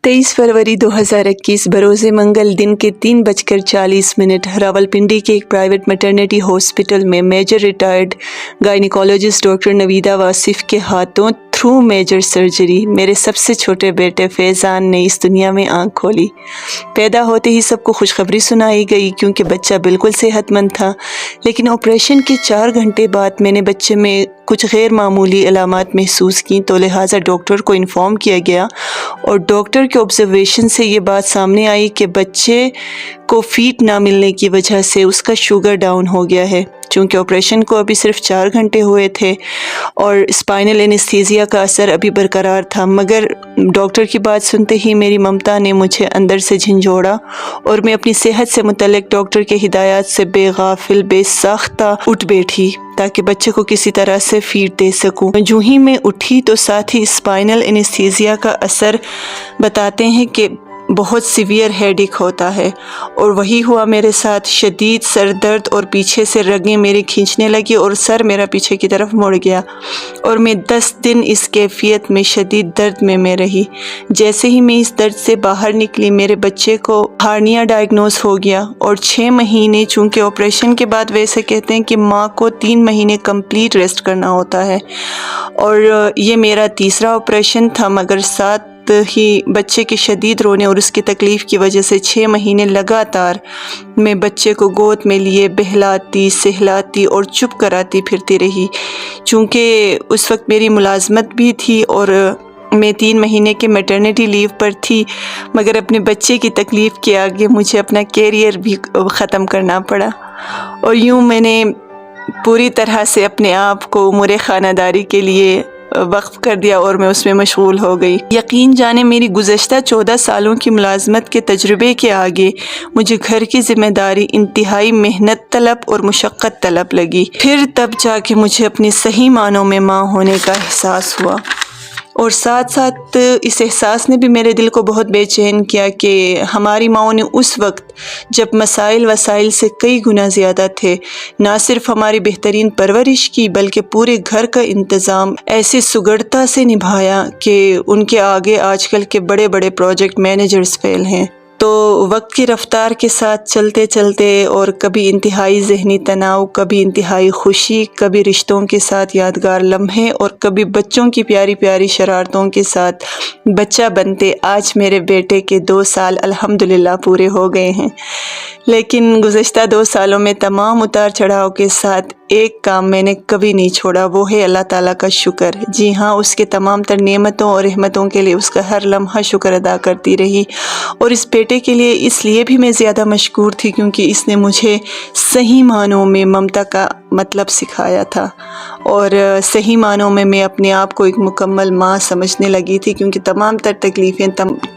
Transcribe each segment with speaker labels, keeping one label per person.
Speaker 1: 23 फरवरी 2021 बरोज़ मंगल दिन के 3:40 रावलपिंडी के एक प्राइवेट मैटरनिटी हॉस्पिटल में major retired gynaecologist doctor Naveeda Wasif के हाथों थ्रू मेजर सर्जरी मेरे सबसे छोटे बेटे फैज़ान ने इस दुनिया में आंख खोली। पैदा होते ही सबको खुशखबरी सुनाई गई क्योंकि बच्चा बिल्कुल सेहतमंद था, लेकिन ऑपरेशन के 4 घंटे बाद मैंने बच्चे में कुछ गैर मामूली अलामात महसूस की, तो लिहाजा डॉक्टर को इन्फॉर्म किया गया और डॉक्टर के ऑब्जर्वेशन से ये बात सामने आई कि बच्चे को फीड ना मिलने की वजह से उसका शुगर डाउन हो गया है। चूँकि ऑपरेशन को अभी सिर्फ 4 घंटे हुए थे और स्पाइनल एनेस्थीसिया का असर अभी बरकरार था, मगर डॉक्टर की बात सुनते ही मेरी ममता ने मुझे अंदर से झंझोड़ा और मैं अपनी सेहत से मुतल्लिक डॉक्टर के हिदायत से बेगाफिल बेसाख्ता उठ बैठी ताकि बच्चे को किसी तरह से फीड दे सकूं। जो ही मैं उठी तो साथ ही स्पाइनल एनेस्थीसिया का असर बताते हैं कि बहुत सीवियर हेडेक होता है, और वही हुआ मेरे साथ। शदीद सर दर्द और पीछे से रगें मेरी खींचने लगी और सर मेरा पीछे की तरफ मुड़ गया और मैं 10 दिन इस कैफियत में शदीद दर्द में मैं रही। जैसे ही मैं इस दर्द से बाहर निकली मेरे बच्चे को हार्निया डायग्नोस हो गया और 6 महीने, चूँकि ऑपरेशन के बाद वैसे कहते हैं कि माँ को 3 महीने कंप्लीट रेस्ट करना होता है, और ये मेरा तीसरा ऑपरेशन था, मगर साथ ही बच्चे के शदीद रोने और उसकी तकलीफ़ की वजह से 6 महीने लगातार मैं बच्चे को गोद में लिए बहलाती सहलाती और चुप कराती फिरती रही। चूँकि उस वक्त मेरी मुलाजमत भी थी और मैं 3 महीने के मैटरनिटी लीव पर थी, मगर अपने बच्चे की तकलीफ़ के आगे मुझे अपना कैरियर भी ख़त्म करना पड़ा और यूँ मैंने पूरी तरह से अपने आप को उम्र ख़ानदारी के लिए वक्फ कर दिया और मैं उसमें मशगूल हो गई। यकीन जाने मेरी गुज़श्ता 14 सालों की मुलाजमत के तजुर्बे के आगे मुझे घर की ज़िम्मेदारी इंतहाई मेहनत तलब और मुशक्क़त तलब लगी। फिर तब जाके मुझे अपनी सही मानों में माँ होने का एहसास हुआ, और साथ साथ इस एहसास ने भी मेरे दिल को बहुत बेचैन किया कि हमारी माँओं ने उस वक्त जब मसाइल वसाइल से कई गुना ज़्यादा थे, ना सिर्फ हमारी बेहतरीन परवरिश की बल्कि पूरे घर का इंतज़ाम ऐसे सुगड़ता से निभाया कि उनके आगे आजकल के बड़े बड़े प्रोजेक्ट मैनेजर्स फेल हैं। तो वक्त की रफ्तार के साथ चलते चलते और कभी इंतहाई ज़हनी तनाव, कभी इंतहाई खुशी, कभी रिश्तों के साथ यादगार लम्हे और कभी बच्चों की प्यारी प्यारी शरारतों के साथ बच्चा बनते आज मेरे बेटे के 2 साल अल्हम्दुलिल्लाह पूरे हो गए हैं। लेकिन गुज़श्ता 2 सालों में तमाम उतार चढ़ाव के साथ एक काम मैंने कभी नहीं छोड़ा, वो है अल्लाह ताला का शुक्र। जी हाँ, उसके तमाम तर नेमतों और रहमतों के लिए उसका हर लम्हा शुक्र अदा करती रही, और इस बेटे के लिए इसलिए भी मैं ज़्यादा मशकूर थी क्योंकि इसने मुझे सही मानों में ममता का मतलब सिखाया था, और सही मानों में मैं अपने आप को एक मुकम्मल माँ समझने लगी थी, क्योंकि तमाम तर तकलीफ़ें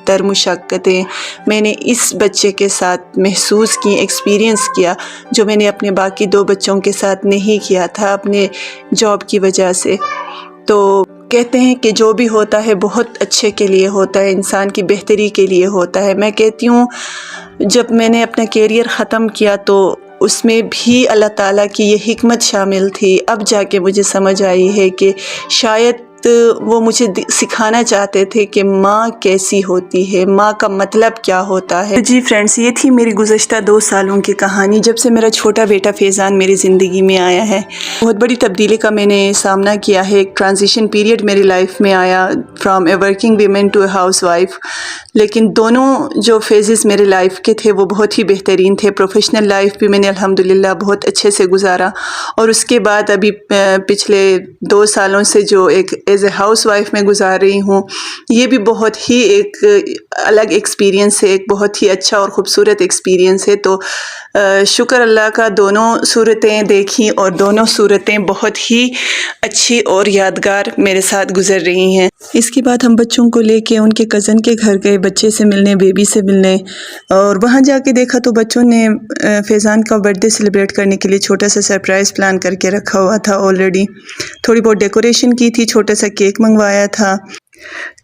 Speaker 1: तर मुशक्क़तें मैंने इस बच्चे के साथ महसूस की, एक्सपीरियंस किया, जो मैंने अपने बाकी 2 बच्चों के साथ नहीं किया था अपने जॉब की वजह से। तो कहते हैं कि जो भी होता है बहुत अच्छे के लिए होता है, इंसान की बेहतरी के लिए होता है। मैं कहती हूँ जब मैंने अपना कैरियर ख़त्म किया तो उसमें भी अल्लाह ताला की ये हिकमत शामिल थी। अब जाके मुझे समझ आई है कि शायद वो मुझे सिखाना चाहते थे कि माँ कैसी होती है, माँ का मतलब क्या होता है। जी फ्रेंड्स, ये थी मेरी गुज़श्ता 2 सालों की कहानी जब से मेरा छोटा बेटा फैज़ान मेरी ज़िंदगी में आया है। बहुत बड़ी तब्दीली का मैंने सामना किया है, एक ट्रांजिशन पीरियड मेरी लाइफ में आया from a working women to a housewife, लेकिन दोनों जो फेजेस मेरे लाइफ के थे वो बहुत ही बेहतरीन थे। प्रोफेशनल लाइफ भी मैंने अल्हम्दुलिल्लाह बहुत अच्छे से गुजारा, और उसके बाद अभी पिछले 2 सालों से जो एक एज ए हाउस वाइफ में गुजार रही हूँ, ये भी बहुत ही एक अलग एक्सपीरियंस है, एक बहुत ही अच्छा और ख़ूबसूरत एक्सपीरियंस है। तो शुक्र अल्लाह का, दोनों सूरतें देखी और दोनों सूरतें बहुत ही अच्छी और यादगार मेरे साथ गुजर रही हैं। इसके बाद हम बच्चों को लेके उनके कज़न के घर गए, बच्चे से मिलने, बेबी से मिलने, और वहाँ जाके देखा तो बच्चों ने फैज़ान का बर्थडे सेलिब्रेट करने के लिए छोटा सा सरप्राइज़ प्लान करके रखा हुआ था ऑलरेडी। थोड़ी बहुत डेकोरेशन की थी, छोटा सा केक मंगवाया था,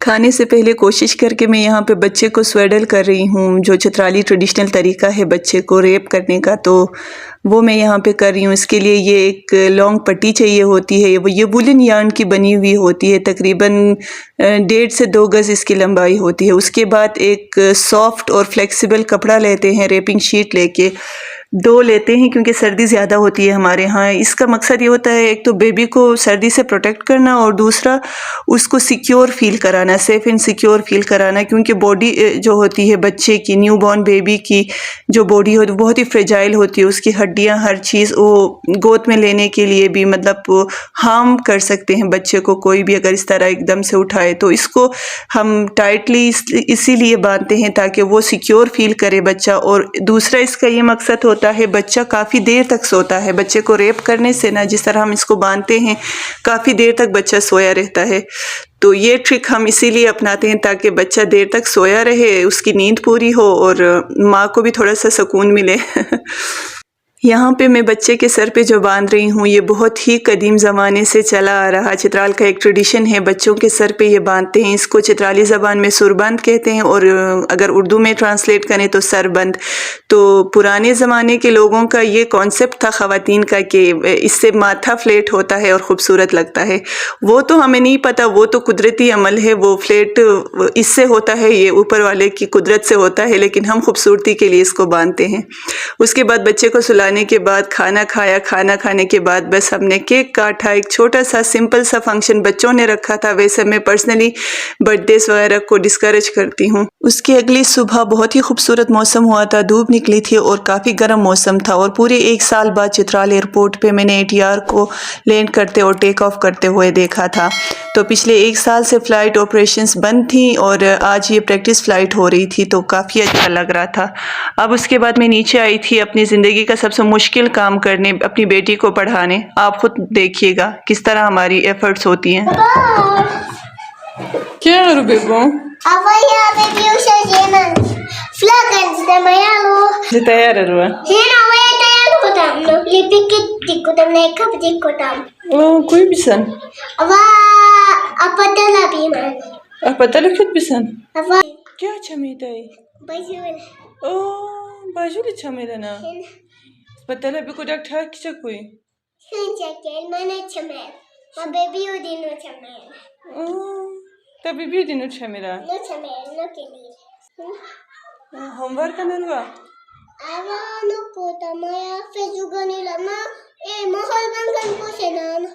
Speaker 1: کھانے سے پہلے کوشش کر کے میں یہاں پہ بچے کو سویڈل کر رہی ہوں، جو چترالی ٹریڈیشنل طریقہ ہے بچے کو ریپ کرنے کا، تو وہ میں یہاں پہ کر رہی ہوں۔ اس کے لیے یہ ایک لانگ پٹی چاہیے ہوتی ہے، وہ یہ وولن یارن کی بنی ہوئی ہوتی ہے، تقریباً 1.5 سے 2 گز اس کی لمبائی ہوتی ہے۔ اس کے بعد ایک سافٹ اور فلیکسیبل کپڑا لیتے ہیں، ریپنگ شیٹ لے کے 2 لیتے ہیں، کیونکہ سردی زیادہ ہوتی ہے ہمارے ہاں۔ اس کا مقصد یہ ہوتا ہے ایک تو بیبی کو سردی سے پروٹیکٹ کرنا، اور دوسرا اس کو سیکیور فیل کرانا، سیف اینڈ سیکیور فیل کرانا، کیونکہ باڈی جو ہوتی ہے بچے کی، نیو بورن بیبی کی جو باڈی ہوتی ہے بہت ہی فریجائل ہوتی ہے، اس کی ہڈیاں ہر چیز وہ گود میں لینے کے لیے بھی مطلب ہارم کر سکتے ہیں بچے کو، کوئی بھی اگر اس طرح ایک دم سے اٹھائے تو۔ اس کو ہم ٹائٹلی اسی لیے باندھتے ہیں تاکہ وہ سیکیور فیل کرے بچہ، اور دوسرا اس کا یہ مقصد ہوتا ہے بچہ کافی دیر تک سوتا ہے۔ بچے کو ریپ کرنے سے نا، جس طرح ہم اس کو باندھتے ہیں کافی دیر تک بچہ سویا رہتا ہے، تو یہ ٹرک ہم اسی لیے اپناتے ہیں تاکہ بچہ دیر تک سویا رہے، اس کی نیند پوری ہو اور ماں کو بھی تھوڑا سا سکون ملے۔ یہاں پہ میں بچے کے سر پہ جو باندھ رہی ہوں یہ بہت ہی قدیم زمانے سے چلا آ رہا چترال کا ایک ٹریڈیشن ہے، بچوں کے سر پہ یہ باندھتے ہیں۔ اس کو چترالی زبان میں سربند کہتے ہیں، اور اگر اردو میں ٹرانسلیٹ کریں تو سربند۔ تو پرانے زمانے کے لوگوں کا یہ کانسیپٹ تھا خواتین کا کہ اس سے ماتھا فلیٹ ہوتا ہے اور خوبصورت لگتا ہے۔ وہ تو ہمیں نہیں پتہ، وہ تو قدرتی عمل ہے، وہ فلیٹ اس سے ہوتا ہے، یہ اوپر والے کی قدرت سے ہوتا ہے، لیکن ہم خوبصورتی کے لیے اس کو باندھتے ہیں۔ اس کے بعد بچے کو سلانے کے بعد کھانا کھایا، کھانا کھانے کے بعد بس ہم نے کیک کاٹا، ایک چھوٹا سا سمپل سا فنکشن بچوں نے رکھا تھا۔ ویسے میں پرسنلی برتھ ڈیز وغیرہ کو ڈسکریج کرتی ہوں۔ اس کی اگلی صبح بہت ہی خوبصورت موسم ہوا تھا، دھوپ نکلی تھی اور کافی گرم موسم تھا، اور پورے 1 سال بعد چترال ایئرپورٹ پہ میں نے ATR کو لینڈ کرتے اور ٹیک آف کرتے ہوئے دیکھا تھا۔ تو پچھلے 1 سال سے فلائٹ آپریشنز بند تھیں، اور آج یہ پریکٹس فلائٹ ہو رہی تھی، تو کافی اچھا لگ رہا تھا۔ اب اس کے بعد میں نیچے آئی تھی اپنی زندگی کا سب سے مشکل کام کرنے، اپنی بیٹی کو پڑھانے۔ آپ خود دیکھیے گا کس طرح ہماری ایفرٹس ہوتی ہیں۔ کیا کرو بیبو؟ تیار کوئی بھی سن پتہ لکھت بھی سن کیا چمیتا ہے باجو چمیتا نا پتہ لبی کو ڈاک ٹھاک چکوئی تبھی بھی دنوں چمیرا ہوم ورک نلوا no puta maya fe jugani la ma mahal bangan ko senan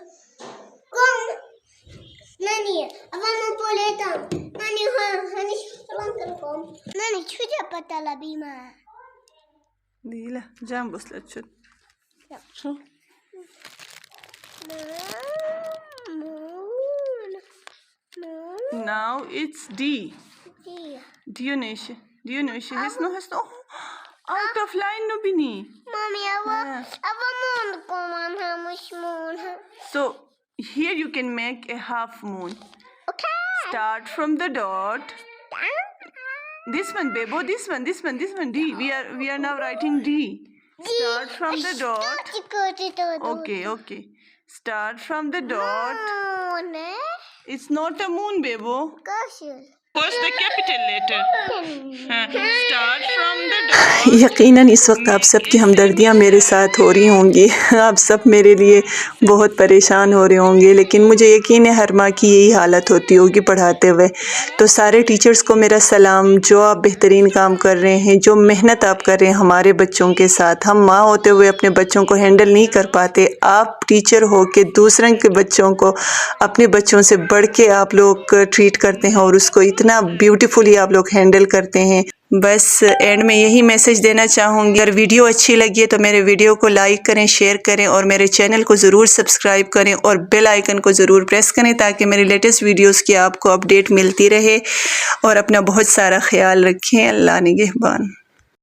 Speaker 1: kom nani avano poleta nani hani rankan kom nani chuja pata la bima dila jam boslachut now it's D. Dionyshe has no out of line no bini. Mommy, ava moon koman hamush moon. So here you can make a half moon. Okay. Start from the dot. This one, bebo. This one. D. We are now writing D. Start from the dot. Okay. Start from the dot. Moon. It's not a moon, bebo. What's the capital letter? Start from the dot. یقیناً اس وقت آپ سب کی ہمدردیاں میرے ساتھ ہو رہی ہوں گی، آپ سب میرے لیے بہت پریشان ہو رہے ہوں گے، لیکن مجھے یقین ہے ہر ماں کی یہی حالت ہوتی ہوگی پڑھاتے ہوئے۔ تو سارے ٹیچرز کو میرا سلام، جو آپ بہترین کام کر رہے ہیں، جو محنت آپ کر رہے ہیں ہمارے بچوں کے ساتھ۔ ہم ماں ہوتے ہوئے اپنے بچوں کو ہینڈل نہیں کر پاتے، آپ ٹیچر ہو کے دوسروں کے بچوں کو اپنے بچوں سے بڑھ کے آپ لوگ ٹریٹ کرتے ہیں، اور اس کو اتنا بیوٹیفلی آپ لوگ ہینڈل کرتے ہیں۔ بس اینڈ میں یہی میسج دینا چاہوں گی، اگر ویڈیو اچھی لگی ہے تو میرے ویڈیو کو لائک کریں، شیئر کریں، اور میرے چینل کو ضرور سبسکرائب کریں، اور بیل آئیکن کو ضرور پریس کریں تاکہ میری لیٹسٹ ویڈیوز کی آپ کو اپڈیٹ ملتی رہے، اور اپنا بہت سارا خیال رکھیں۔ اللہ نگہبان۔